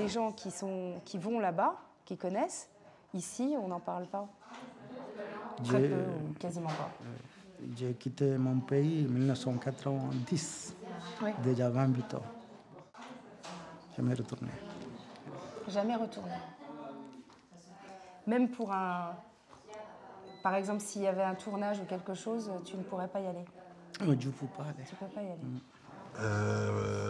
les gens qui vont là-bas, qui connaissent. Ici, on n'en parle pas. Très peu ou quasiment pas. J'ai quitté mon pays en 1990, déjà 28 ans. Jamais retourné. Jamais retourné. Même pour un... Par exemple, s'il y avait un tournage ou quelque chose, tu ne pourrais pas y aller. Je ne peux pas aller. Tu ne peux pas y aller.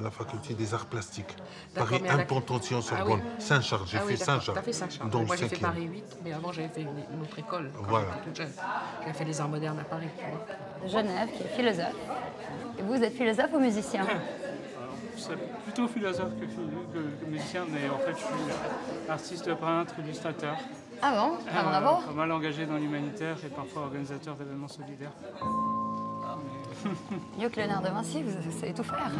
La faculté des arts plastiques. D'accord, Paris, Implantation, Sorbonne. Saint-Charles, j'ai fait Saint-Charles. T'as fait Saint-Charles. Donc, moi, j'ai fait 5e. Paris 8, mais avant, j'avais fait une autre école. Voilà. J'avais fait les arts modernes à Paris. Genève, qui est philosophe. Et vous êtes philosophe ou musicien? C'est plutôt philosophe que musicien, mais en fait, je suis artiste, peintre, illustrateur. Ah bon? Ah, bravo. Pas mal engagé dans l'humanitaire et parfois organisateur d'événements solidaires. Mieux que Léonard de Vinci, vous savez tout faire.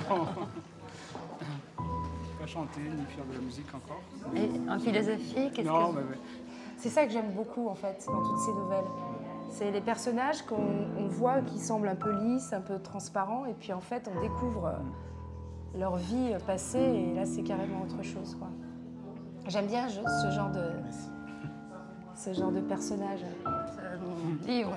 Pas chanter, ni faire de la musique encore. Et en philosophie, qu'est-ce Non, que... mais C'est ça que j'aime beaucoup, en fait, dans toutes ces nouvelles. C'est les personnages qu'on voit qui semblent un peu lisses, un peu transparents, et puis en fait, on découvre leur vie passée, et là, c'est carrément autre chose, quoi. J'aime bien ce genre de personnage. Mon livre,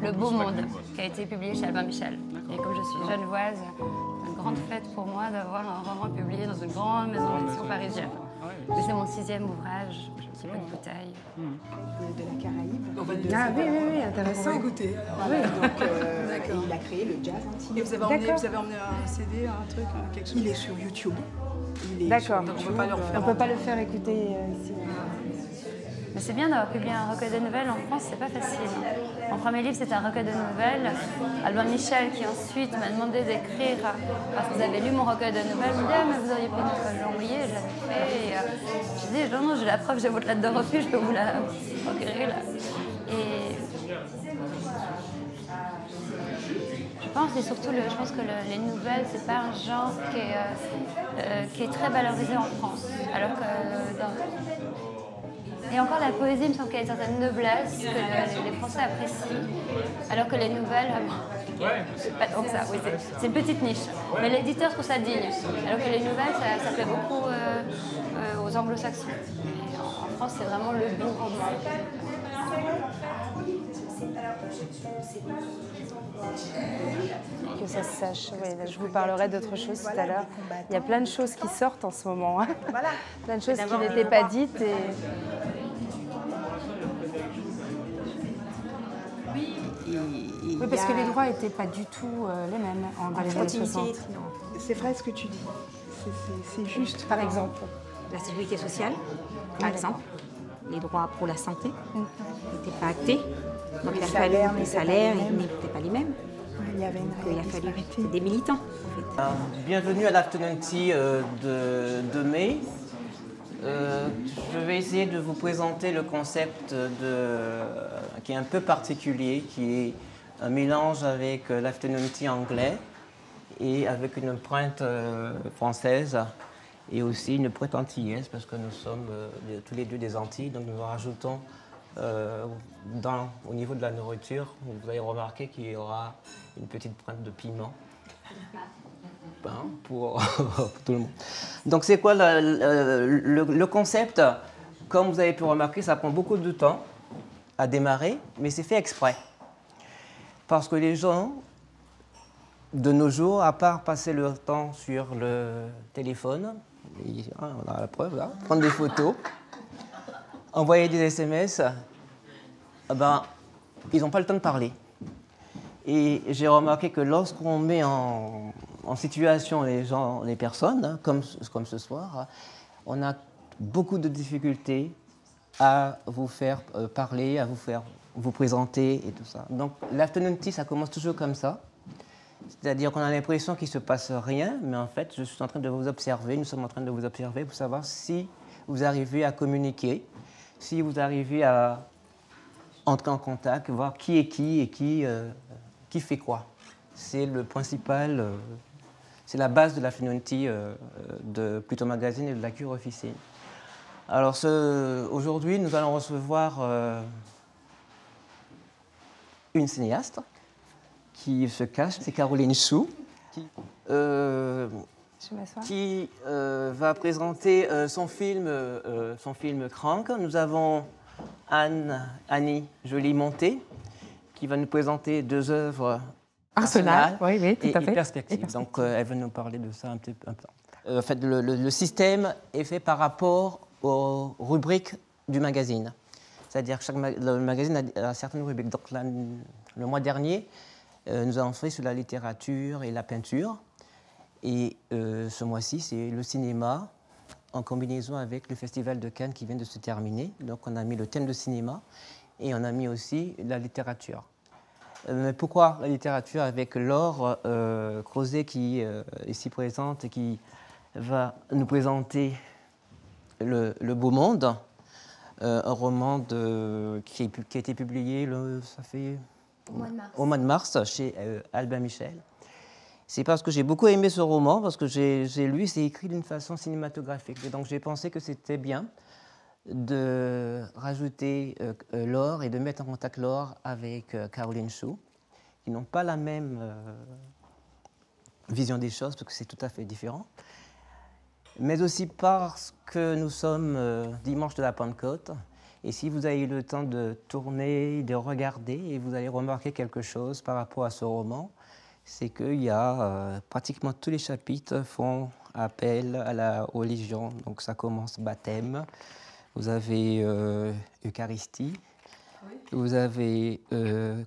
le Beau Monde, qui a été publié chez Albin Michel. Et comme je suis genevoise, c'est une grande fête pour moi d'avoir un roman publié dans une grande maison d'édition parisienne. Mais c'est mon 6e ouvrage, j'ai un petit peu de bouteille. De la Caraïbe. Ah oui, intéressant. On va écouter. Donc, il a créé le jazz antillais. Et vous avez emmené un CD, un truc, quelque chose? Il est sur YouTube. D'accord. Donc on ne peut pas le faire écouter ici. Mais c'est bien d'avoir publié un recueil de nouvelles en France, c'est pas facile. Mon premier livre, c'était un recueil de nouvelles. Albin Michel, qui ensuite m'a demandé d'écrire, parce que vous avez lu mon recueil de nouvelles, me dit ah, mais vous auriez pu nous l'envoyer, je l'avais fait. Et, je dis non, j'ai la preuve, j'ai votre lettre de refus, je peux vous la procurer là. Et je pense que les nouvelles, c'est pas un genre qui est très valorisé en France. Alors que et encore la poésie, il me semble qu'il y a une certaine noblesse que les Français apprécient. Alors que les nouvelles, c'est pas donc ça, oui, c'est une petite niche. Mais l'éditeur trouve ça digne. Alors que les nouvelles, ça plaît beaucoup aux anglo-saxons. Et en France, c'est vraiment le bon roman. Que ça se sache. Oui, je vous parlerai d'autre chose tout à l'heure. Il y a plein de choses qui sortent en ce moment. Hein. Voilà. Plein de choses qui n'étaient pas dites. Et... Oui, parce que les droits n'étaient pas du tout les mêmes dans les années 60. C'est vrai ce que tu dis. C'est juste. Par exemple. La sécurité sociale, par exemple, les droits pour la santé n'étaient pas actés. Donc il a fallu les salaires n'étaient pas les mêmes. Il y avait il a fallu des militants. En fait. Bienvenue à l'Afternoon Tea de mai. Je vais essayer de vous présenter le concept qui est un peu particulier, qui est un mélange avec l'Afternoon Tea anglais et avec une pointe française et aussi une pointe antillaise parce que nous sommes tous les deux des Antilles, donc nous rajoutons au niveau de la nourriture, vous allez remarquer qu'il y aura une petite pointe de piment. Pour tout le monde. Donc c'est quoi le concept? Comme vous avez pu remarquer, ça prend beaucoup de temps à démarrer, mais c'est fait exprès. Parce que les gens, de nos jours, à part passer leur temps sur le téléphone, on a la preuve là, prendre des photos, envoyer des SMS, ils n'ont pas le temps de parler. Et j'ai remarqué que lorsqu'on met en situation les personnes, comme ce soir, on a beaucoup de difficultés à vous faire parler, à vous faire vous présenter et tout ça. Donc l'afternoon tea, ça commence toujours comme ça. C'est-à-dire qu'on a l'impression qu'il ne se passe rien, mais en fait, je suis en train de vous observer, nous sommes en train de vous observer pour savoir si vous arrivez à communiquer, si vous arrivez à entrer en contact, voir qui est qui et qui fait quoi. C'est le principal, c'est la base de l'afternoon tea de Pluton Magazine et de la Cure Officine. Alors aujourd'hui, nous allons recevoir une cinéaste qui se cache, c'est Caroline Chou. qui va présenter son film Crank. Nous avons Annie Joly-Monté, qui va nous présenter 2 œuvres Arsenal, oui, tout à fait. Et Perspective. Donc, elle va nous parler de ça un peu. En fait, le système est fait par rapport aux rubriques du magazine. C'est-à-dire que le magazine a certaines rubriques. Donc, le mois dernier, nous avons fait sur la littérature et la peinture. Et ce mois-ci, c'est le cinéma, en combinaison avec le Festival de Cannes qui vient de se terminer. Donc, on a mis le thème de cinéma et on a mis aussi la littérature. Mais pourquoi la littérature? Avec Laure Crozet qui est ici présente et qui va nous présenter Le Beau Monde, un roman qui a été publié au mois de mars chez Albin Michel. C'est parce que j'ai beaucoup aimé ce roman, parce que j'ai lu, c'est écrit d'une façon cinématographique. Et donc j'ai pensé que c'était bien de rajouter Laure et de mettre en contact Laure avec Caroline Chou, qui n'ont pas la même vision des choses, parce que c'est tout à fait différent. Mais aussi parce que nous sommes dimanche de la Pentecôte. Et si vous avez eu le temps de tourner, de regarder, et vous allez remarquer quelque chose par rapport à ce roman, c'est qu'il y a pratiquement tous les chapitres font appel à la religion. Donc ça commence baptême, vous avez Eucharistie, vous avez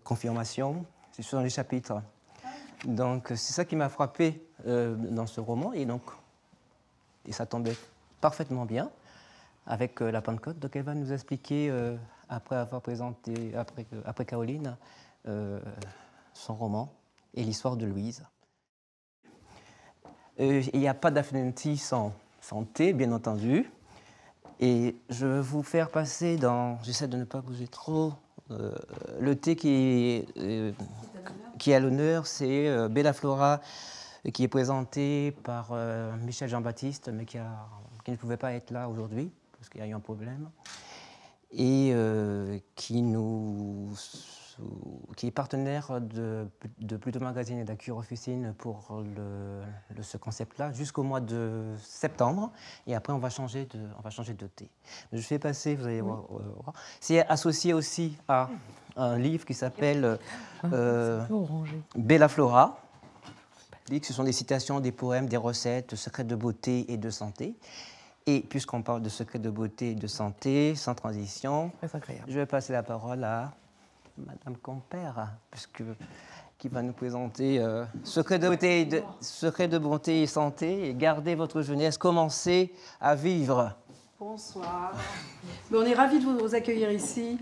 confirmation, c'est sur les chapitres. Donc c'est ça qui m'a frappé dans ce roman, et ça tombait parfaitement bien avec la Pentecôte. Donc elle va nous expliquer, après avoir présenté, après Caroline, son roman et l'histoire de Louise. Il n'y a pas d'affinity sans thé, bien entendu. Et je vais vous faire passer j'essaie de ne pas bouger trop. Le thé qui est à l'honneur, c'est Bella Flora, qui est présenté par Michel Jean-Baptiste, mais qui ne pouvait pas être là aujourd'hui, parce qu'il y a eu un problème, et qui est partenaire de Pluto Magazine et d'Acure Officine pour ce concept-là jusqu'au mois de septembre. Et après, on va changer de thé. Je fais passer, vous allez voir. C'est associé aussi à un livre qui s'appelle Bella Flora. Ce sont des citations, des poèmes, des recettes, de secrets de beauté et de santé. Et puisqu'on parle de secrets de beauté et de santé, sans transition, je vais passer la parole à Madame Compère, qui va nous présenter secrets de bonté et santé, et garder votre jeunesse, commencez à vivre. Bonsoir. On est ravis de vous accueillir ici.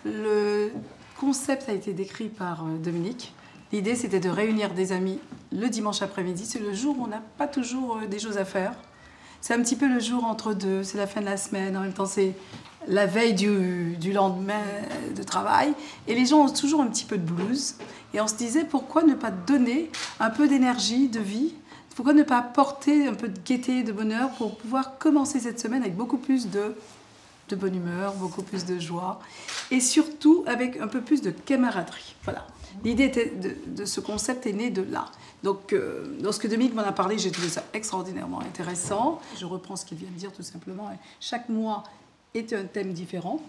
Le concept a été décrit par Dominique. L'idée, c'était de réunir des amis le dimanche après-midi. C'est le jour où on n'a pas toujours des choses à faire. C'est un petit peu le jour entre deux, c'est la fin de la semaine, en même temps c'est la veille du lendemain de travail. Et les gens ont toujours un petit peu de blues. Et on se disait, pourquoi ne pas donner un peu d'énergie, de vie? Pourquoi ne pas apporter un peu de gaieté, de bonheur pour pouvoir commencer cette semaine avec beaucoup plus de bonne humeur, beaucoup plus de joie. Et surtout avec un peu plus de camaraderie. Voilà. L'idée de ce concept est née de là. Donc, lorsque Dominique m'en a parlé, j'ai trouvé ça extraordinairement intéressant. Je reprends ce qu'il vient de dire tout simplement. Chaque mois est un thème différent.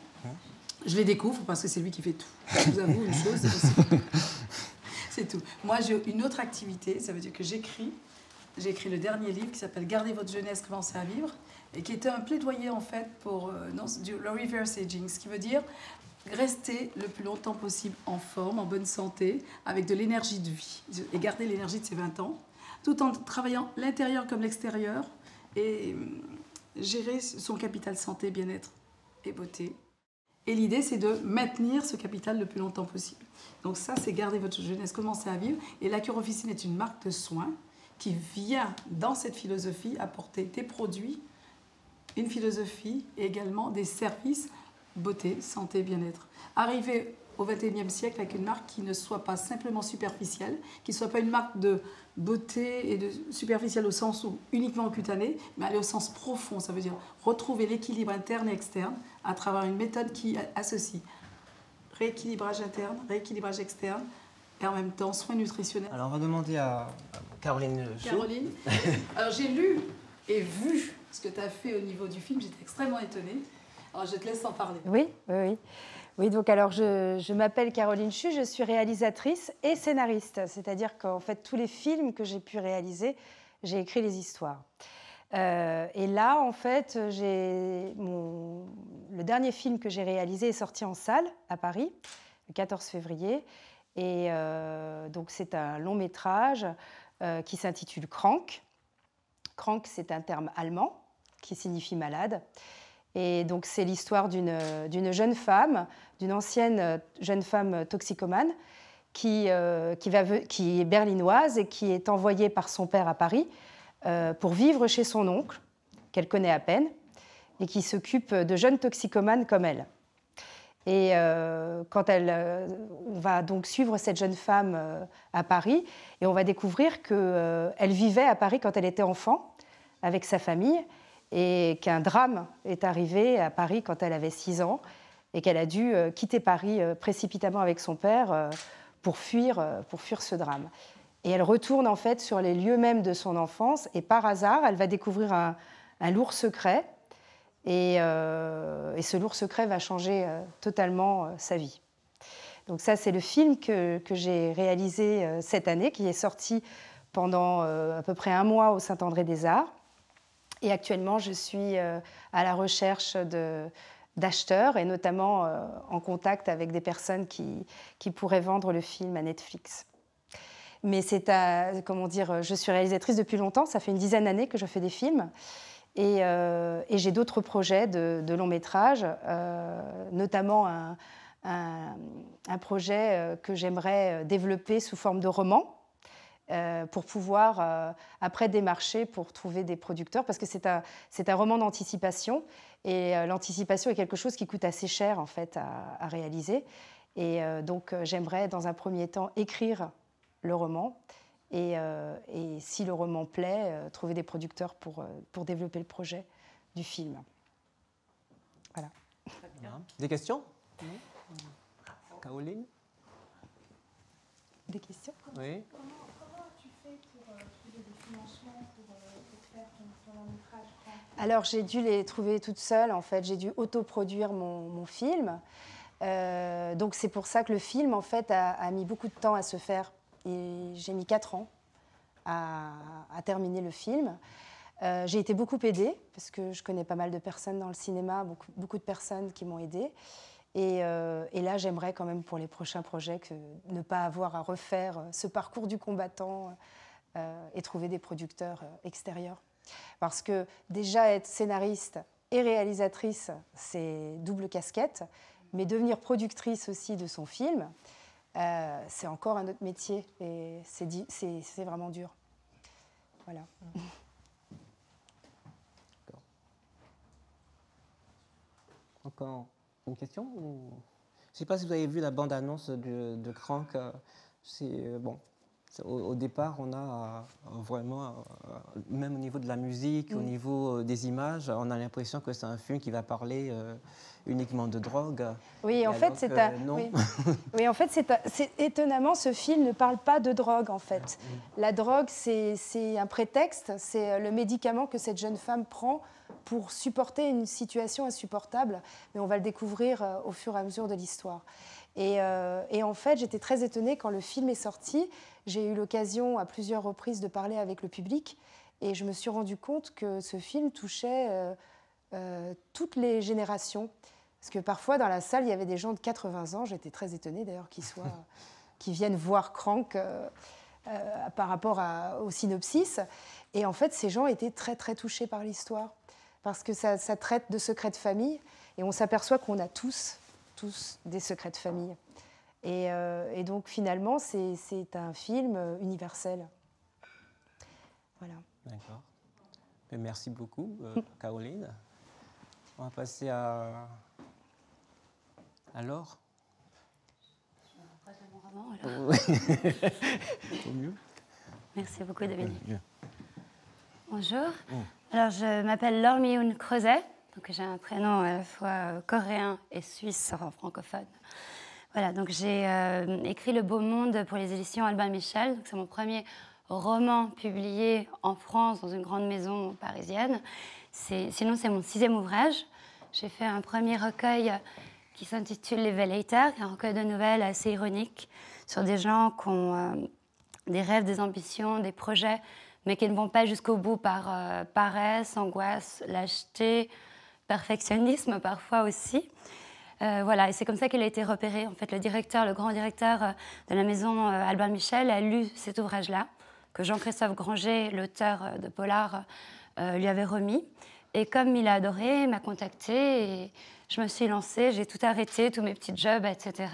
Je les découvre parce que c'est lui qui fait tout. Je vous avoue une chose, c'est tout. Moi, j'ai une autre activité, ça veut dire que j'écris. J'ai écrit le dernier livre qui s'appelle « Gardez votre jeunesse, commencez à vivre » et qui était un plaidoyer en fait pour le reverse aging, ce qui veut dire rester le plus longtemps possible en forme, en bonne santé, avec de l'énergie de vie et garder l'énergie de ses 20 ans, tout en travaillant l'intérieur comme l'extérieur et gérer son capital santé, bien-être et beauté. Et l'idée, c'est de maintenir ce capital le plus longtemps possible. Donc ça, c'est garder votre jeunesse, commencer à vivre. Et l'Acure Officine est une marque de soins qui vient, dans cette philosophie, apporter des produits, une philosophie et également des services beauté, santé, bien-être. Arriver au XXIe siècle avec une marque qui ne soit pas simplement superficielle, qui ne soit pas une marque de beauté et de superficielle au sens où uniquement cutanée, mais aller au sens profond. Ça veut dire retrouver l'équilibre interne et externe à travers une méthode qui associe rééquilibrage interne, rééquilibrage externe et en même temps soins nutritionnels. Alors on va demander à Caroline Chou. Caroline. Alors j'ai lu et vu ce que tu as fait au niveau du film, j'étais extrêmement étonnée. Alors je te laisse en parler. Oui, donc alors je m'appelle Caroline Chou, je suis réalisatrice et scénariste. C'est-à-dire qu'en fait, tous les films que j'ai pu réaliser, j'ai écrit les histoires. Et là, en fait, le dernier film que j'ai réalisé est sorti en salle à Paris, le 14 février. Et donc c'est un long métrage qui s'intitule Krank. Krank, c'est un terme allemand qui signifie malade. Et donc c'est l'histoire d'une jeune femme, d'une ancienne jeune femme toxicomane qui est berlinoise et qui est envoyée par son père à Paris pour vivre chez son oncle, qu'elle connaît à peine, et qui s'occupe de jeunes toxicomanes comme elle. Et on va donc suivre cette jeune femme à Paris, et on va découvrir qu'elle vivait à Paris quand elle était enfant, avec sa famille, et qu'un drame est arrivé à Paris quand elle avait 6 ans, et qu'elle a dû quitter Paris précipitamment avec son père pour fuir ce drame. Et elle retourne en fait sur les lieux mêmes de son enfance, et par hasard, elle va découvrir un lourd secret, et ce lourd secret va changer totalement sa vie. Donc ça, c'est le film que j'ai réalisé cette année, qui est sorti pendant à peu près 1 mois au Saint-André-des-Arts. Et actuellement, je suis à la recherche d'acheteurs, et notamment en contact avec des personnes qui pourraient vendre le film à Netflix. Mais je suis réalisatrice depuis longtemps, ça fait une dizaine d'années que je fais des films. Et j'ai d'autres projets de long métrage, notamment un projet que j'aimerais développer sous forme de roman, pour pouvoir après démarcher pour trouver des producteurs, parce que c'est un roman d'anticipation, et l'anticipation est quelque chose qui coûte assez cher en fait à réaliser. Et donc j'aimerais dans un premier temps écrire le roman, et si le roman plaît, trouver des producteurs pour développer le projet du film. Voilà. Des questions? Caroline? Des questions? Oui. Comment tu fais pour trouver des financements pour faire ton long métrage? Alors j'ai dû les trouver toute seule, en fait. J'ai dû autoproduire mon film. Donc c'est pour ça que le film, en fait, a mis beaucoup de temps à se faire. Et j'ai mis 4 ans à terminer le film. J'ai été beaucoup aidée, parce que je connais pas mal de personnes dans le cinéma, beaucoup de personnes qui m'ont aidée. Et là, j'aimerais quand même pour les prochains projets ne pas avoir à refaire ce parcours du combattant et trouver des producteurs extérieurs. Parce que déjà être scénariste et réalisatrice, c'est double casquette, mais devenir productrice aussi de son film, c'est encore un autre métier, et c'est vraiment dur. Voilà. Encore une question? Je ne sais pas si vous avez vu la bande-annonce de Krank. Au départ, on a vraiment, même au niveau de la musique, au niveau des images, on a l'impression que c'est un film qui va parler uniquement de drogue. Oui, en fait, oui, en fait, étonnamment, ce film ne parle pas de drogue, en fait. La drogue, c'est un prétexte, c'est le médicament que cette jeune femme prend pour supporter une situation insupportable, mais on va le découvrir au fur et à mesure de l'histoire. Et en fait, j'étais très étonnée quand le film est sorti. J'ai eu l'occasion à plusieurs reprises de parler avec le public, et je me suis rendu compte que ce film touchait toutes les générations. Parce que parfois, dans la salle, il y avait des gens de 80 ans. J'étais très étonnée d'ailleurs qu'ils viennent voir Krank par rapport au synopsis. Et en fait, ces gens étaient très, très touchés par l'histoire. Parce que ça traite de secrets de famille. Et on s'aperçoit qu'on a tous des secrets de famille. Et donc, finalement, c'est un film universel. Voilà. D'accord. Merci beaucoup, Caroline. On va passer à Laure. Au mieux. Merci beaucoup, David. Bonjour. Alors, je m'appelle Laure Mioun Creuset. Donc, j'ai un prénom à la fois coréen et suisse, enfin francophone. Voilà, donc j'ai écrit Le Beau Monde pour les éditions Albin Michel. C'est mon premier roman publié en France dans une grande maison parisienne. Sinon, c'est mon 6e ouvrage. J'ai fait un premier recueil qui s'intitule Les Velleiters, un recueil de nouvelles assez ironique sur des gens qui ont des rêves, des ambitions, des projets, mais qui ne vont pas jusqu'au bout par paresse, angoisse, lâcheté, perfectionnisme parfois aussi. Voilà, et c'est comme ça qu'il a été repéré. En fait, le grand directeur de la maison Albin Michel a lu cet ouvrage-là, que Jean-Christophe Granger, l'auteur de Polar, lui avait remis. Et comme il a adoré, il m'a contacté et je me suis lancée. J'ai tout arrêté, tous mes petits jobs, etc.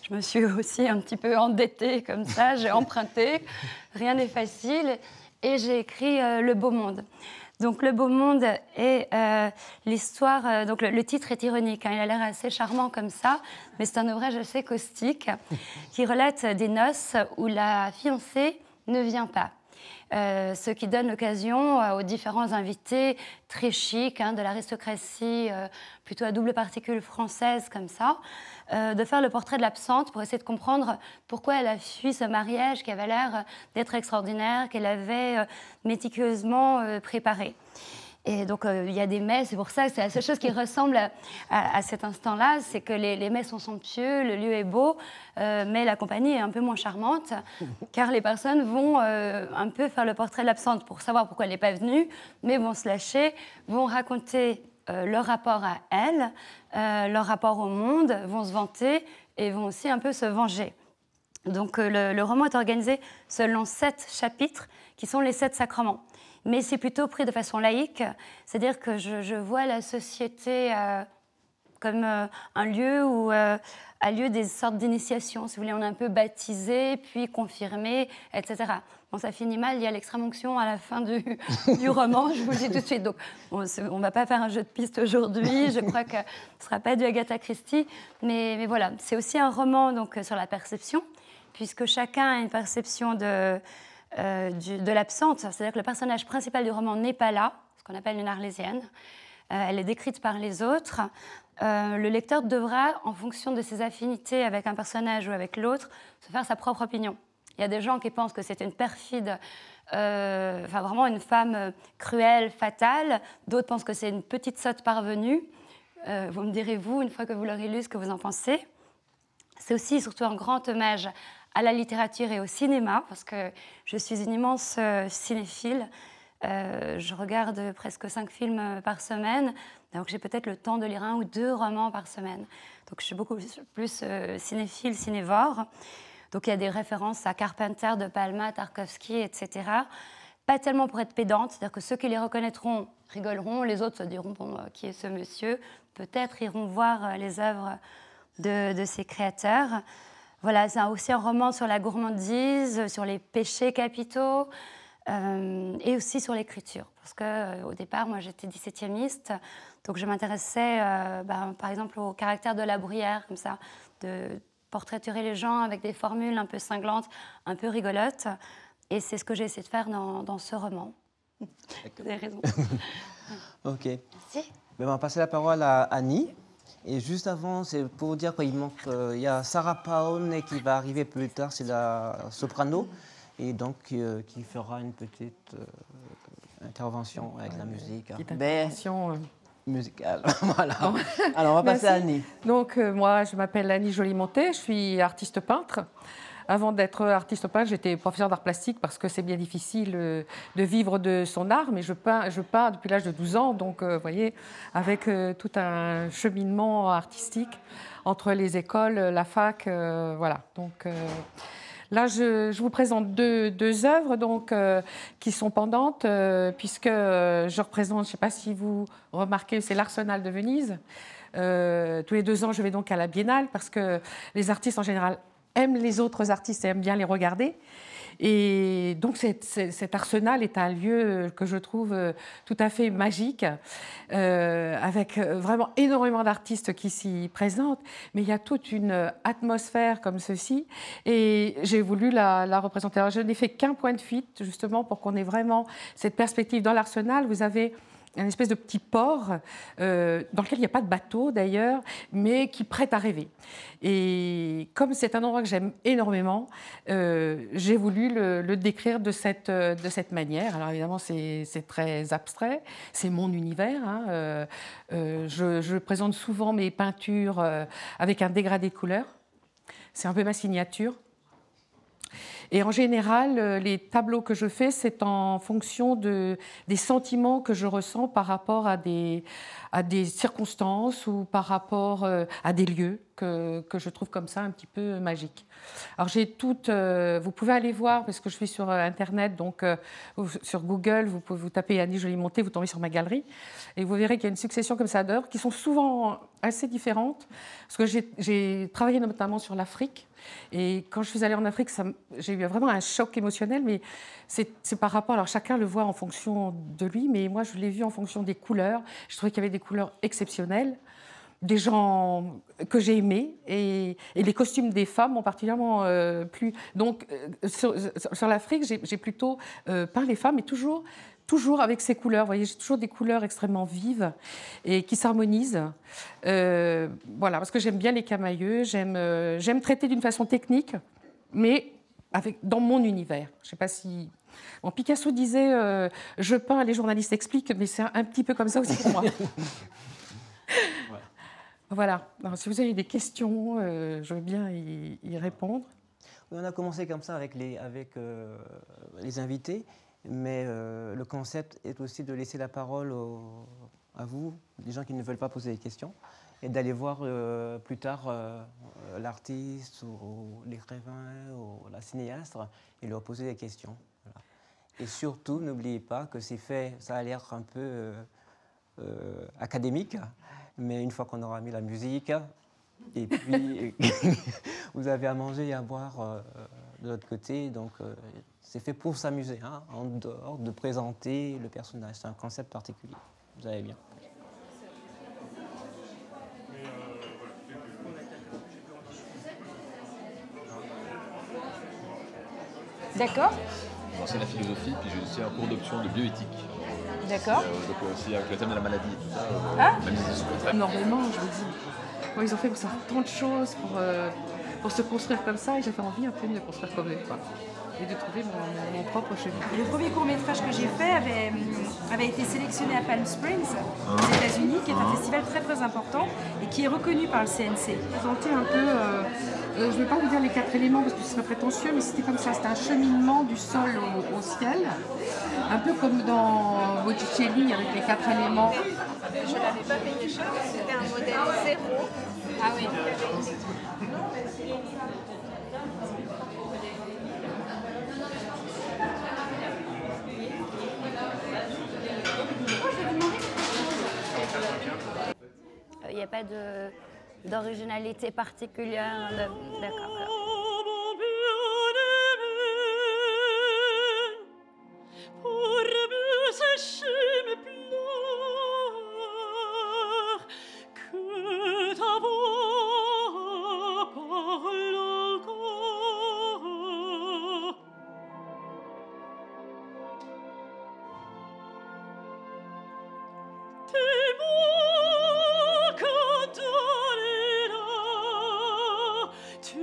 Je me suis aussi un petit peu endettée comme ça, j'ai emprunté. Rien n'est facile. Et j'ai écrit Le Beau Monde. Donc, Le Beau Monde est l'histoire... donc, le titre est ironique, hein, il a l'air assez charmant comme ça, mais c'est un ouvrage assez caustique qui relate des noces où la fiancée ne vient pas. Ce qui donne l'occasion aux différents invités très chics, hein, de l'aristocratie plutôt à double particule française comme ça, de faire le portrait de l'absente pour essayer de comprendre pourquoi elle a fui ce mariage qui avait l'air d'être extraordinaire, qu'elle avait méticuleusement préparé. Et donc, il y a des mets, c'est pour ça que c'est la seule chose qui ressemble à cet instant-là, c'est que les mets sont somptueux, le lieu est beau, mais la compagnie est un peu moins charmante, car les personnes vont un peu faire le portrait de l'absente pour savoir pourquoi elle n'est pas venue, mais vont se lâcher, vont raconter leur rapport à elle, leur rapport au monde, vont se vanter et vont aussi un peu se venger. Donc, le roman est organisé selon 7 chapitres, qui sont les 7 sacrements. Mais c'est plutôt pris de façon laïque, c'est-à-dire que je vois la société comme un lieu où a lieu des sortes d'initiations. Si vous voulez, on est un peu baptisé, puis confirmé, etc. Bon, ça finit mal, il y a l'extrême-onction à la fin du roman, je vous le dis tout de suite. Donc, on ne va pas faire un jeu de piste aujourd'hui, je crois que ce ne sera pas du Agatha Christie, mais voilà, c'est aussi un roman donc, sur la perception, puisque chacun a une perception de l'absente, c'est-à-dire que le personnage principal du roman n'est pas là, ce qu'on appelle une arlésienne. Elle est décrite par les autres. Le lecteur devra, en fonction de ses affinités avec un personnage ou avec l'autre, se faire sa propre opinion. Il y a des gens qui pensent que c'est une perfide, vraiment une femme cruelle, fatale. D'autres pensent que c'est une petite sotte parvenue. Vous me direz, vous, une fois que vous l'aurez lu, ce que vous en pensez. C'est aussi surtout un grand hommage à la littérature et au cinéma, parce que je suis une immense cinéphile. Je regarde presque 5 films par semaine, donc j'ai peut-être le temps de lire 1 ou 2 romans par semaine. Donc je suis beaucoup plus cinéphile, cinévore. Donc il y a des références à Carpenter, De Palma, Tarkovsky, etc. Pas tellement pour être pédante, c'est-à-dire que ceux qui les reconnaîtront rigoleront, les autres se diront bon, qui est ce monsieur, peut-être iront voir les œuvres de ces créateurs. Voilà, c'est aussi un roman sur la gourmandise, sur les péchés capitaux et aussi sur l'écriture. Parce qu'au départ, moi, j'étais 17e-iste, donc je m'intéressais, par exemple, au caractère de La Bruyère, comme ça, de portraiturer les gens avec des formules un peu cinglantes, un peu rigolotes. Et c'est ce que j'ai essayé de faire dans ce roman. Vous avez raison. OK. Merci. On va passer la parole à Annie. Et juste avant, c'est pour dire qu'il manque, il y a Sarah Paone qui va arriver plus tard, c'est la soprano, et donc qui fera une petite intervention avec la musique. Petite intervention musicale. Voilà. Alors, on va passer à Annie. Donc, moi, je m'appelle Annie Joly-Montet, je suis artiste peintre. Avant d'être artiste peintre, j'étais professeure d'art plastique parce que c'est bien difficile de vivre de son art, mais je peins depuis l'âge de 12 ans, donc vous voyez, avec tout un cheminement artistique entre les écoles, la fac, voilà. Donc là, je vous présente deux œuvres donc, qui sont pendantes, puisque je représente, je ne sais pas si vous remarquez, c'est l'Arsenal de Venise. Tous les 2 ans, je vais donc à la Biennale parce que les artistes en général aiment les autres artistes et aiment bien les regarder. Et donc cet arsenal est un lieu que je trouve tout à fait magique, avec vraiment énormément d'artistes qui s'y présentent, mais il y a toute une atmosphère comme ceci, et j'ai voulu la représenter. Alors, je n'ai fait qu'un point de fuite, justement, pour qu'on ait vraiment cette perspective. Dans l'arsenal, vous avez un espèce de petit port dans lequel il n'y a pas de bateau d'ailleurs, mais qui prête à rêver. Et comme c'est un endroit que j'aime énormément, j'ai voulu le décrire de cette manière. Alors évidemment, c'est très abstrait, c'est mon univers. Hein. Je présente souvent mes peintures avec un dégradé de couleurs. C'est un peu ma signature. Et en général, les tableaux que je fais, c'est en fonction des sentiments que je ressens par rapport à des circonstances ou par rapport à des lieux que je trouve comme ça un petit peu magiques. Alors j'ai toutes, vous pouvez aller voir, parce que je suis sur Internet, donc sur Google, vous pouvez vous taper Annie Joly-Monté, vous tombez sur ma galerie, et vous verrez qu'il y a une succession comme ça d'œuvres qui sont souvent assez différentes, parce que j'ai travaillé notamment sur l'Afrique. Et quand je suis allée en Afrique, j'ai eu vraiment un choc émotionnel, mais c'est par rapport, alors chacun le voit en fonction de lui, mais moi je l'ai vu en fonction des couleurs. Je trouvais qu'il y avait des couleurs exceptionnelles, des gens que j'ai aimés, et les costumes des femmes m'ont particulièrement plu. Donc sur l'Afrique, j'ai plutôt peint les femmes, mais toujours avec ces couleurs. Vous voyez, j'ai toujours des couleurs extrêmement vives et qui s'harmonisent. Voilà, parce que j'aime bien les camailleux, j'aime traiter d'une façon technique, mais dans mon univers. Je ne sais pas si... Bon, Picasso disait je peins, les journalistes expliquent, mais c'est un petit peu comme ça aussi pour moi. Voilà. Alors, si vous avez des questions, je veux bien y répondre. Oui, on a commencé comme ça avec les invités. Mais le concept est aussi de laisser la parole à vous, les gens qui ne veulent pas poser des questions, et d'aller voir plus tard l'artiste ou l'écrivain ou la cinéaste et leur poser des questions. Voilà. Et surtout, n'oubliez pas que c'est fait, ça a l'air un peu académique, mais une fois qu'on aura mis la musique, et puis vous avez à manger et à boire de l'autre côté, donc c'est fait pour s'amuser, hein, en dehors de présenter le personnage. C'est un concept particulier. Vous avez bien. D'accord. J'enseigne la philosophie, puis j'ai aussi un cours d'option de bioéthique. D'accord. Donc aussi avec le thème de la maladie et tout ça. Même si c'est très... Énormément, je vous dis. Bon, ils ont fait tant de choses pour se construire comme ça, et j'avais envie un peu de me construire comme eux, quoi. Et de trouver mon propre chemin. Le premier court-métrage que j'ai fait avait été sélectionné à Palm Springs, aux États-Unis, qui est un festival très très important et qui est reconnu par le CNC. Présenter un peu, je ne vais pas vous dire les 4 éléments parce que ce serait prétentieux, mais c'était comme ça, c'était un cheminement du sol au ciel, un peu comme dans Botticelli avec les 4 éléments. Je ne l'avais pas payé cher, c'était un modèle zéro. Ah oui. Il n'y a pas d'originalité particulière. D'accord. Tu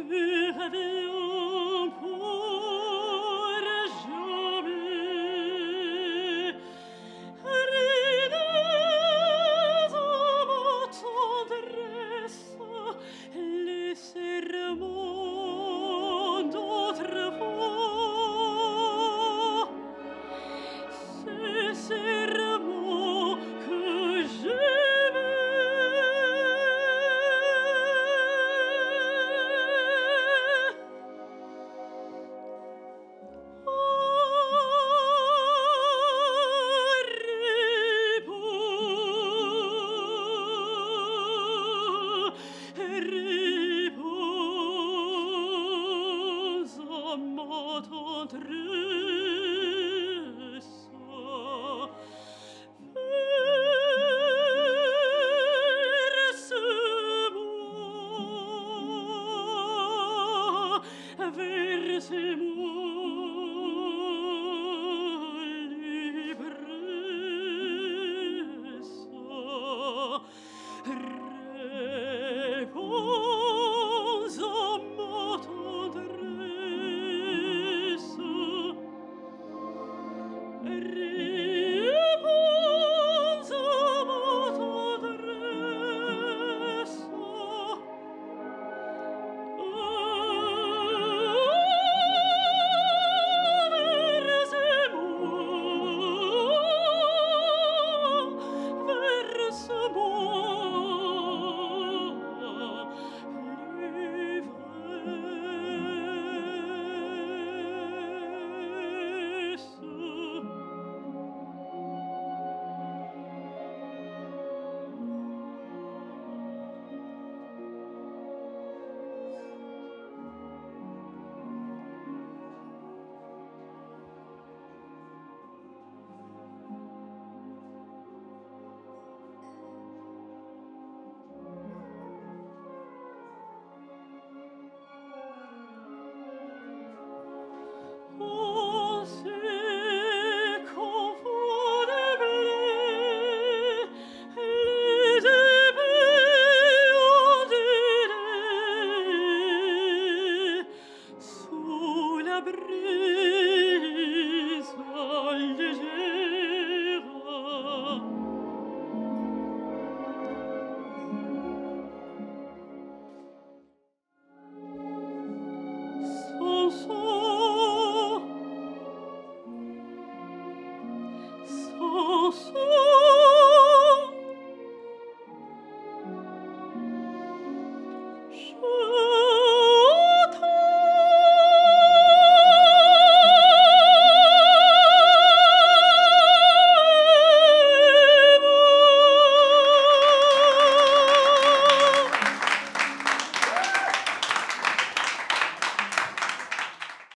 chant.